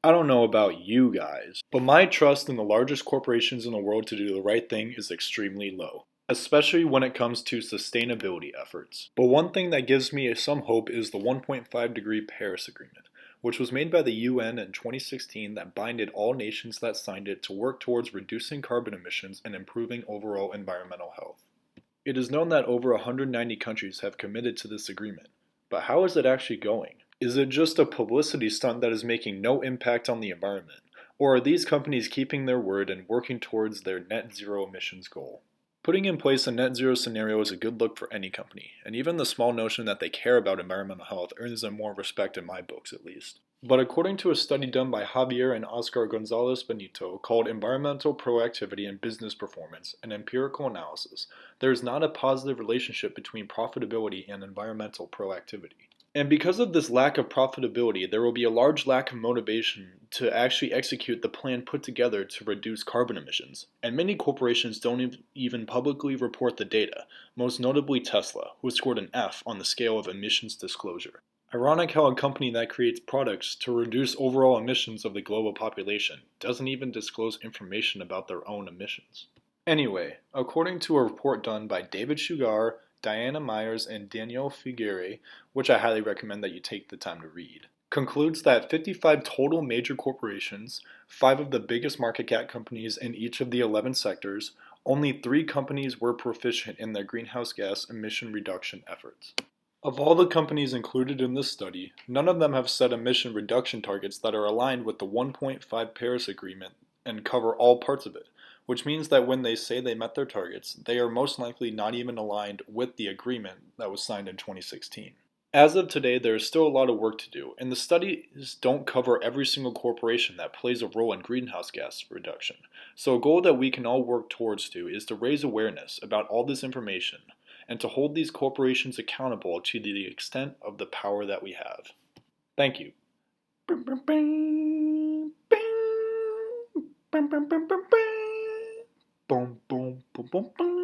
I don't know about you guys, but my trust in the largest corporations in the world to do the right thing is extremely low, especially when it comes to sustainability efforts. But one thing that gives me some hope is the 1.5-degree Paris Agreement, which was made by the UN in 2016 that binded all nations that signed it to work towards reducing carbon emissions and improving overall environmental health. It is known that over 190 countries have committed to this agreement, but how is it actually going? Is it just a publicity stunt that is making no impact on the environment? Or are these companies keeping their word and working towards their net zero emissions goal? Putting in place a net zero scenario is a good look for any company, and even the small notion that they care about environmental health earns them more respect in my books at least. But according to a study done by Javier and Oscar Gonzalez Benito called Environmental Proactivity and Business Performance, an empirical analysis, there is not a positive relationship between profitability and environmental proactivity. And because of this lack of profitability, there will be a large lack of motivation to actually execute the plan put together to reduce carbon emissions. And many corporations don't even publicly report the data, most notably Tesla, who scored an F on the scale of emissions disclosure. Ironic how a company that creates products to reduce overall emissions of the global population doesn't even disclose information about their own emissions. Anyway, according to a report done by David Sugar, Diana Myers, and Danielle Figuere, which I highly recommend that you take the time to read, concludes that 55 total major corporations, 5 of the biggest market cap companies in each of the 11 sectors, only 3 companies were proficient in their greenhouse gas emission reduction efforts. Of all the companies included in this study, none of them have set emission reduction targets that are aligned with the 1.5 Paris Agreement and cover all parts of it, which means that when they say they met their targets, they are most likely not even aligned with the agreement that was signed in 2016. As of today, there is still a lot of work to do, and the studies don't cover every single corporation that plays a role in greenhouse gas reduction. So a goal that we can all work towards is to raise awareness about all this information and to hold these corporations accountable to the extent of the power that we have. Thank you. Boom, boom, boom, boom.